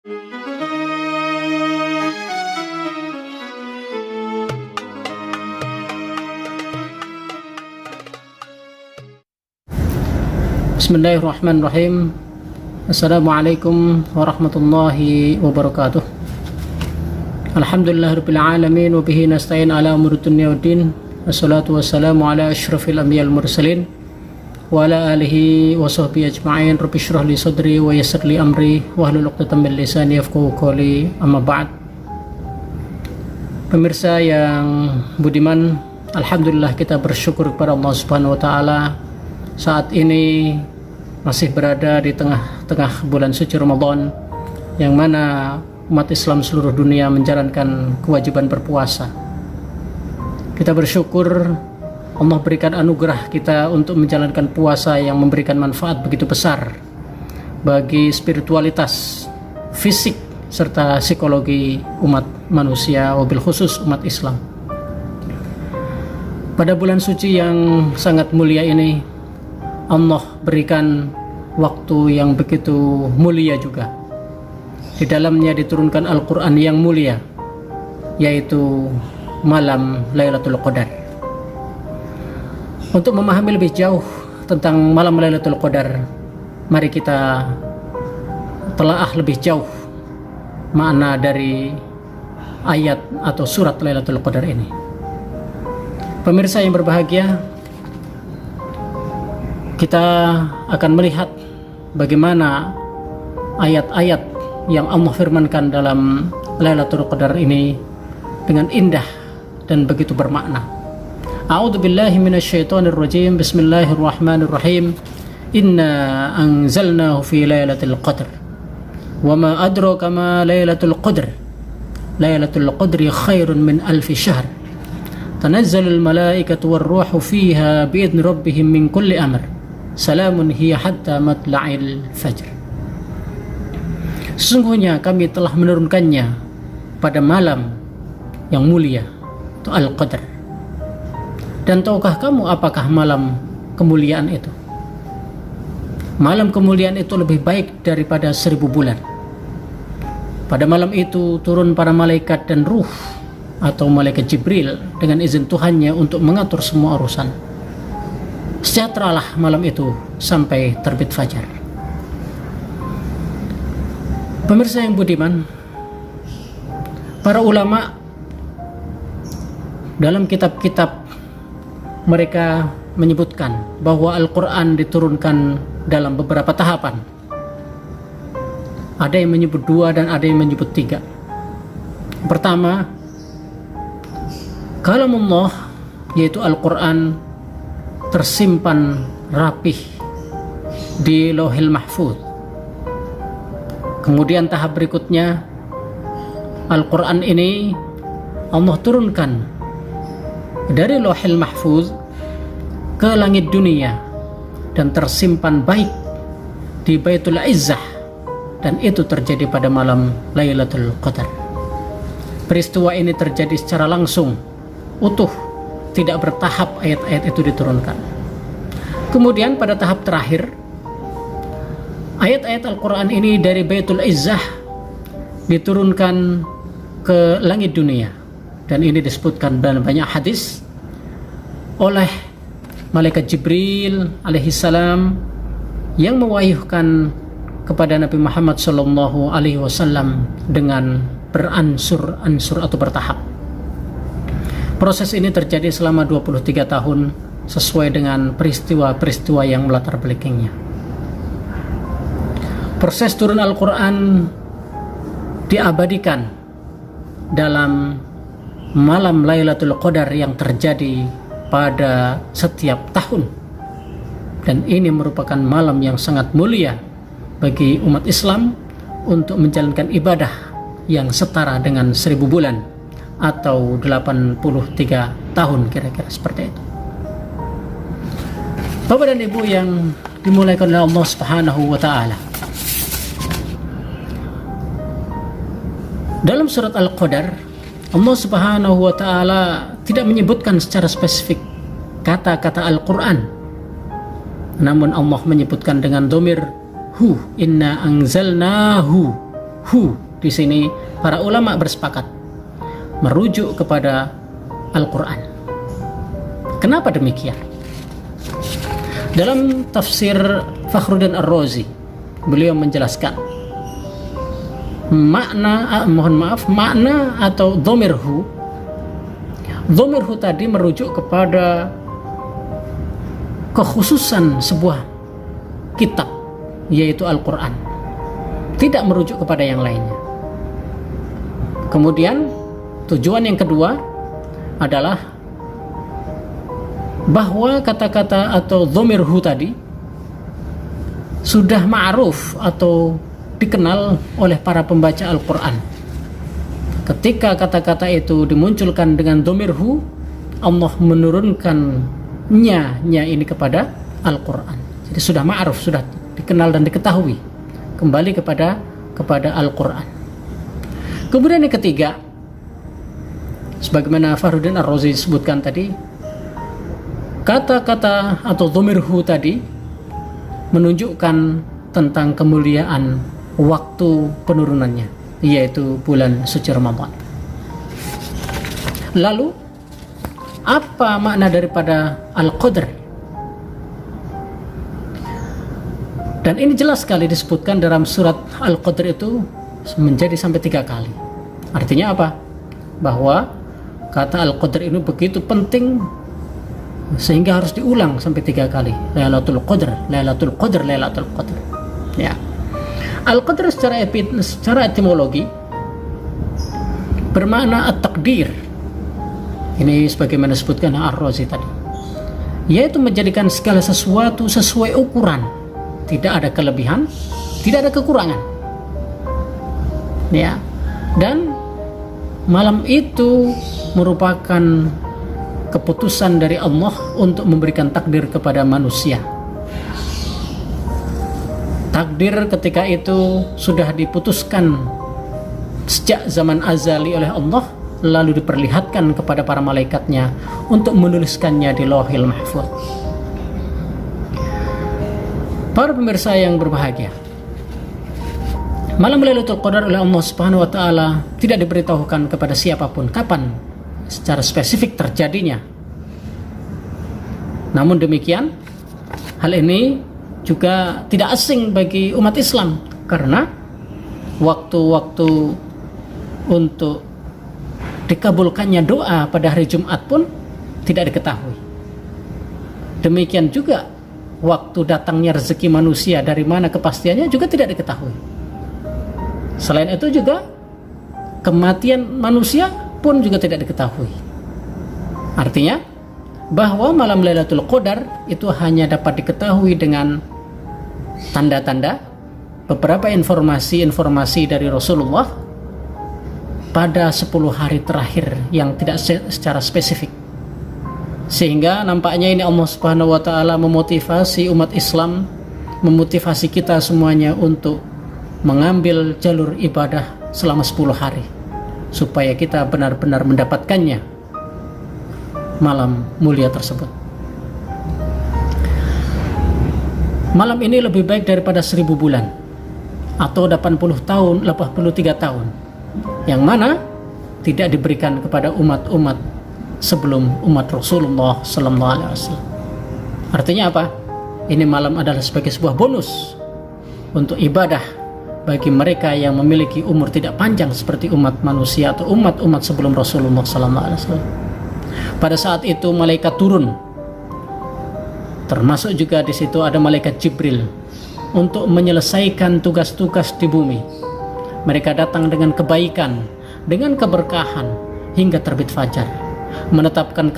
Bismillahirrahmanirrahim. Assalamualaikum warahmatullahi wabarakatuh. Alhamdulillahirabbil alamin wa bihi nasta'in ala umuri dunya waddin. Wassalatu wassalamu ala asyrafil anbiya'il mursalin wa ala alihi wa sahbihi ajma'in. Rabbi shrah li sadri wa yassir li amri wahlul 'uqdatam min lisani yafqahu qawli. Amma ba'd. Pemirsa yang budiman, alhamdulillah kita bersyukur kepada Allah Subhanahu wa taala saat ini masih berada di tengah-tengah bulan suci Ramadan, yang mana umat Islam seluruh dunia menjalankan kewajiban berpuasa. Kita bersyukur Allah berikan anugerah kita untuk menjalankan puasa yang memberikan manfaat begitu besar bagi spiritualitas, fisik, serta psikologi umat manusia, wabil khusus umat Islam. Pada bulan suci yang sangat mulia ini, Allah berikan waktu yang begitu mulia juga. Di dalamnya diturunkan Al-Quran yang mulia, yaitu malam Lailatul Qadar. Untuk memahami lebih jauh tentang malam Lailatul Qadar, mari kita telaah lebih jauh makna dari ayat atau surat Lailatul Qadar ini. Pemirsa yang berbahagia, kita akan melihat bagaimana ayat-ayat yang Allah firmankan dalam Lailatul Qadar ini dengan indah dan begitu bermakna. A'udzu billahi minasyaitonir rajim. Bismillahirrahmanirrahim. Inna anzalnahu fi lailatul qadr. Wa ma adraka ma lailatul qadr. Lailatul qadri khairun min alfi syahr. Tanazzalul malaikatu war ruhu fiha bi'idzni rabbihim min kulli amr. Salamun hiya hatta matla'il fajr. Sesungguhnya kami telah menurunkannya pada malam yang mulia, itu Al-Qadar. Dan tahukah kamu apakah malam kemuliaan itu? Malam kemuliaan itu lebih baik daripada 1000 bulan. Pada malam itu turun para malaikat dan ruh atau malaikat Jibril dengan izin Tuhannya untuk mengatur semua urusan. Sejahteralah malam itu sampai terbit fajar. Pemirsa yang budiman, para ulama dalam kitab-kitab mereka menyebutkan bahwa Al-Quran diturunkan dalam beberapa tahapan. Ada yang menyebut 2 dan ada yang menyebut 3. Pertama, kalamullah, yaitu Al-Quran, tersimpan rapih di Lauhil Mahfuz. Kemudian tahap berikutnya, Al-Quran ini Allah turunkan dari Lauhil Mahfuz ke langit dunia dan tersimpan baik di Baitul Izzah, dan itu terjadi pada malam Lailatul Qadar. Peristiwa ini terjadi secara langsung, utuh, tidak bertahap ayat-ayat itu diturunkan. Kemudian pada tahap terakhir, ayat-ayat Al-Quran ini dari Baitul Izzah diturunkan ke langit dunia, dan ini disebutkan dalam banyak hadis oleh malaikat Jibril alaihissalam yang mewahyukan kepada Nabi Muhammad SAW dengan beransur-ansur atau bertahap. Proses ini terjadi selama 23 tahun sesuai dengan peristiwa-peristiwa yang melatar belakanginya. Proses turun Al-Quran diabadikan dalam malam Lailatul Qadar yang terjadi pada setiap tahun. Dan ini merupakan malam yang sangat mulia bagi umat Islam untuk menjalankan ibadah yang setara dengan 1000 bulan atau 83 tahun, kira-kira seperti itu. Bapak dan Ibu yang dimuliakan oleh Allah Subhanahu wa taala, dalam surat Al-Qadar, Allah Subhanahu wa taala tidak menyebutkan secara spesifik kata-kata Al-Quran, namun Allah menyebutkan dengan dhamir hu, inna anzalnahu hu di sini para ulama bersepakat merujuk kepada Al-Quran. Kenapa demikian? Dalam tafsir Fakhruddin Ar-Razi, beliau menjelaskan makna atau dhamirhu tadi merujuk kepada kekhususan sebuah kitab, yaitu Al-Quran, tidak merujuk kepada yang lainnya. Kemudian tujuan yang kedua adalah bahwa kata-kata atau dhamirhu tadi sudah ma'ruf atau dikenal oleh para pembaca Al-Quran. Ketika kata-kata itu dimunculkan dengan dhamirhu, Allah menurunkan nya ini kepada Al-Quran. Jadi sudah ma'ruf, sudah dikenal dan diketahui, kembali kepada Al-Quran. Kemudian yang ketiga, sebagaimana Fakhruddin Ar-Razi sebutkan tadi, kata-kata atau dhamirhu tadi menunjukkan tentang kemuliaan waktu penurunannya, yaitu bulan suci Ramadan. Lalu apa makna daripada Al-Qadr? Dan ini jelas sekali disebutkan dalam surat Al-Qadr itu menjadi sampai 3 kali. Artinya apa? Bahwa kata Al-Qadr ini begitu penting sehingga harus diulang sampai 3 kali. Lailatul Qadr, Lailatul Qadr, Lailatul Qadr. Ya. Al-Qadr secara etimologi bermakna at-taqdir. Ini sebagaimana disebutkan Ar-Razi tadi, yaitu menjadikan segala sesuatu sesuai ukuran, tidak ada kelebihan, tidak ada kekurangan. Ya. Dan malam itu merupakan keputusan dari Allah untuk memberikan takdir kepada manusia. Takdir ketika itu sudah diputuskan sejak zaman azali oleh Allah, lalu diperlihatkan kepada para malaikatnya untuk menuliskannya di Lauhil Mahfuz. Para pemirsa yang berbahagia, malam Lailatul Qadar oleh Allah Subhanahu wa taala tidak diberitahukan kepada siapapun kapan secara spesifik terjadinya. Namun demikian, hal ini juga tidak asing bagi umat Islam, karena waktu-waktu untuk dikabulkannya doa pada hari Jumat pun tidak diketahui. Demikian juga waktu datangnya rezeki manusia, dari mana kepastiannya juga tidak diketahui. Selain itu juga kematian manusia pun juga tidak diketahui. Artinya bahwa malam Lailatul Qadar itu hanya dapat diketahui dengan tanda-tanda, beberapa informasi dari Rasulullah pada 10 hari terakhir yang tidak secara spesifik. Sehingga nampaknya ini Allah Subhanahu wa taala memotivasi umat Islam, memotivasi kita semuanya untuk mengambil jalur ibadah selama 10 hari, supaya kita benar-benar mendapatkannya malam mulia tersebut. Malam ini lebih baik daripada 1000 bulan atau 80 tahun, 83 tahun, yang mana tidak diberikan kepada umat-umat sebelum umat Rasulullah sallallahu alaihi wasallam. Artinya apa? Ini malam adalah sebagai sebuah bonus untuk ibadah bagi mereka yang memiliki umur tidak panjang seperti umat manusia atau umat-umat sebelum Rasulullah sallallahu alaihi wasallam. Pada saat itu malaikat turun, termasuk juga di situ ada malaikat Jibril untuk menyelesaikan tugas-tugas di bumi. Mereka datang dengan kebaikan, dengan keberkahan hingga terbit fajar, menetapkan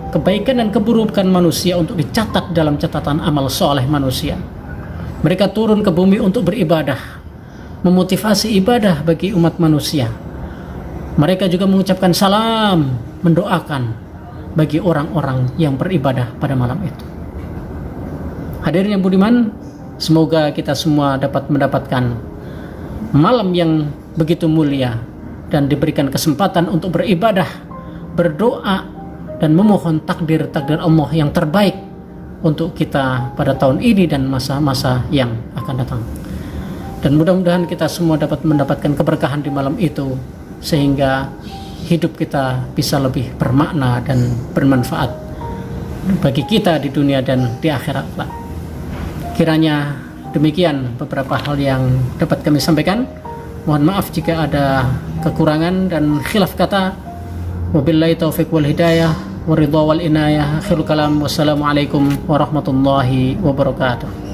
kebaikan dan keburukan manusia untuk dicatat dalam catatan amal soleh manusia. Mereka turun ke bumi untuk beribadah, memotivasi ibadah bagi umat manusia. Mereka juga mengucapkan salam, mendoakan bagi orang-orang yang beribadah pada malam itu. Hadirin yang budiman, semoga kita semua dapat mendapatkan malam yang begitu mulia dan diberikan kesempatan untuk beribadah, berdoa, dan memohon takdir-takdir Allah yang terbaik untuk kita pada tahun ini dan masa-masa yang akan datang. Dan mudah-mudahan kita semua dapat mendapatkan keberkahan di malam itu, sehingga hidup kita bisa lebih bermakna dan bermanfaat bagi kita di dunia dan di akhirat. Kiranya demikian beberapa hal yang dapat kami sampaikan. Mohon maaf jika ada kekurangan dan khilaf kata. Wabillahi taufiq wal hidayah waridha wal inayah. Akhirul kalam. Wassalamualaikum warahmatullahi wabarakatuh.